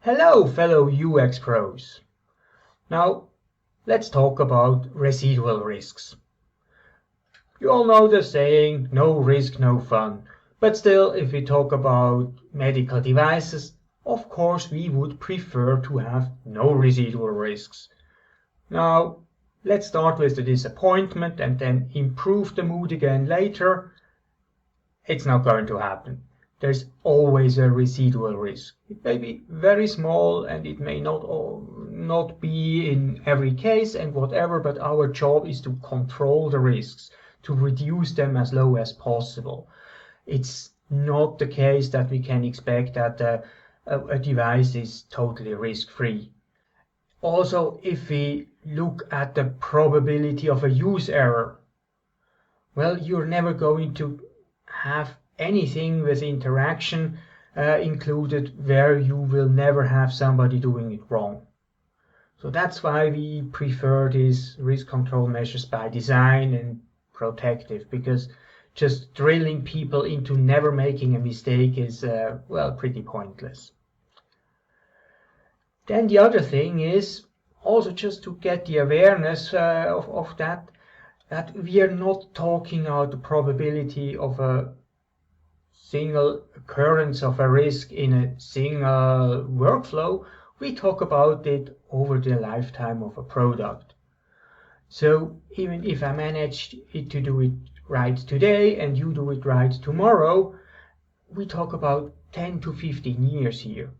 Hello fellow UX pros. Now let's talk about residual risks. You all know the saying, no risk, no fun. But still, if we talk about medical devices, of course we would prefer to have no residual risks. Now let's start with the disappointment and then improve the mood again later. It's not going to happen. There's always a residual risk. It may be very small and it may not be in every case and whatever, but our job is to control the risks, to reduce them as low as possible. It's not the case that we can expect that a device is totally risk-free. Also, if we look at the probability of a use error, well, you're never going to have anything with interaction included where you will never have somebody doing it wrong. So that's why we prefer these risk control measures by design and protective, because just drilling people into never making a mistake is, well, pretty pointless. Then the other thing is also just to get the awareness of that we are not talking about the probability of a single occurrence of a risk in a single workflow. We talk about it over the lifetime of a product. So even if I manage to do it right today and you do it right tomorrow, we talk about 10 to 15 years here.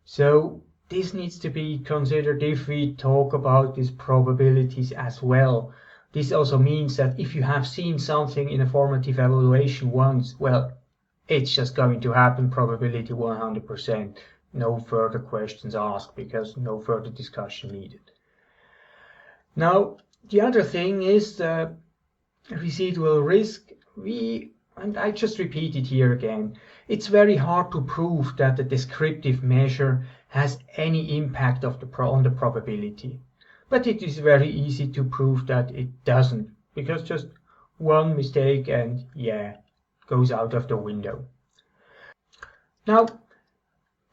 So this needs to be considered if we talk about these probabilities as well. This also means that if you have seen something in a formative evaluation once, well, it's just going to happen, probability 100%. No further questions asked because no further discussion needed. Now, the other thing is the residual risk. And I just repeat it here again, it's very hard to prove that the descriptive measure has any impact on the probability. But it is very easy to prove that it doesn't, because just one mistake and yeah, goes out of the window. Now,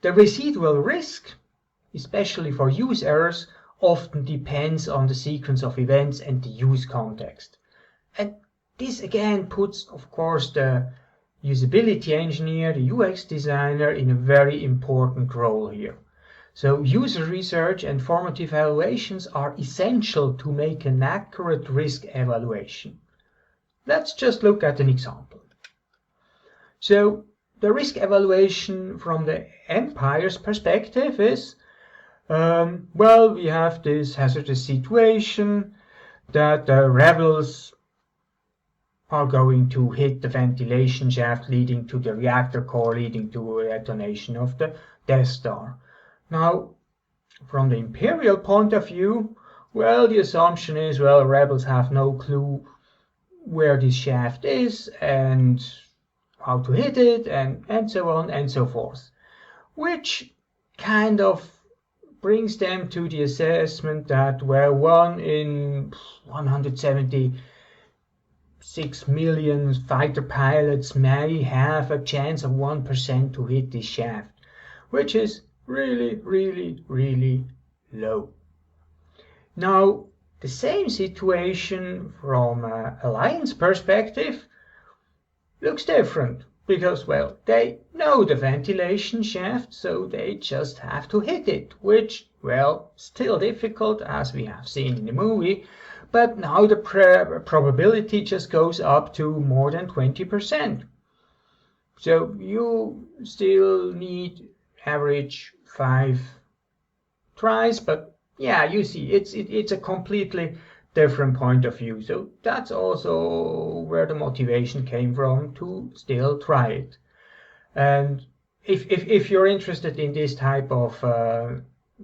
the residual risk, especially for use errors, often depends on the sequence of events and the use context. And this again puts, of course, the usability engineer, the UX designer, in a very important role here. So user research and formative evaluations are essential to make an accurate risk evaluation. Let's just look at an example. So the risk evaluation from the Empire's perspective is, well, we have this hazardous situation that the rebels are going to hit the ventilation shaft leading to the reactor core, leading to a detonation of the Deathstar. Now, from the Imperial point of view, well, the assumption is, well, rebels have no clue where this shaft is and how to hit it and so on and so forth, which kind of brings them to the assessment that, well, 1 in 176 million fighter pilots may have a chance of 1% to hit this shaft, which is really, really, really low. Now, the same situation from an Alliance perspective looks different, because, well, they know the ventilation shaft, so they just have to hit it, which, well, still difficult, as we have seen in the movie, but now the probability just goes up to more than 20%. So you still need average 5 tries, but yeah, you see, it's a completely different point of view. So that's also where the motivation came from to still try it. And if you're interested in this type of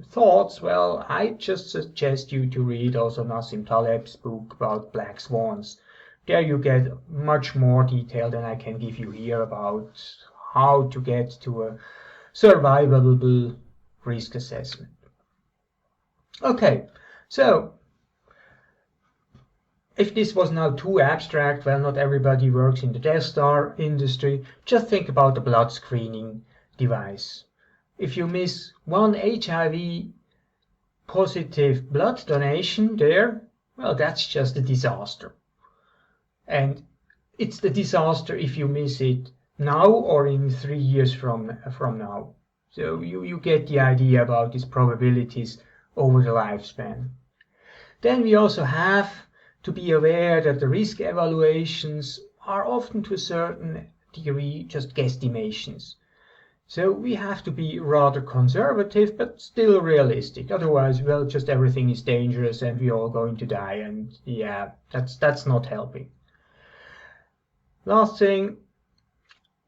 thoughts, well, I just suggest you to read also Nassim Taleb's book about black swans. There you get much more detail than I can give you here about how to get to a survivable risk assessment. Okay, so if this was now too abstract, well, not everybody works in the Deathstar industry. Just think about the blood screening device. If you miss one HIV positive blood donation there, well, that's just a disaster. And it's the disaster if you miss it now or in 3 years from now. So you get the idea about these probabilities over the lifespan. Then we also have to be aware that the risk evaluations are often to a certain degree just guesstimations. So we have to be rather conservative but still realistic. Otherwise, well, just everything is dangerous and we're all going to die, and yeah, that's not helping. Last thing,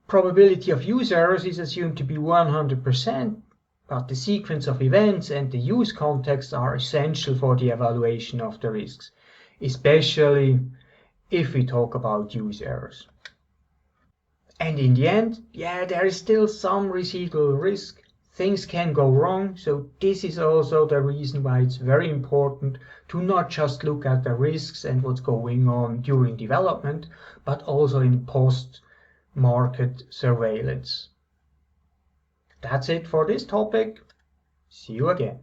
probability of use errors is assumed to be 100%, but the sequence of events and the use context are essential for the evaluation of the risks, especially if we talk about use errors. And in the end, yeah, there is still some residual risk. Things can go wrong, so this is also the reason why it's very important to not just look at the risks and what's going on during development, but also in post-market surveillance. That's it for this topic. See you again.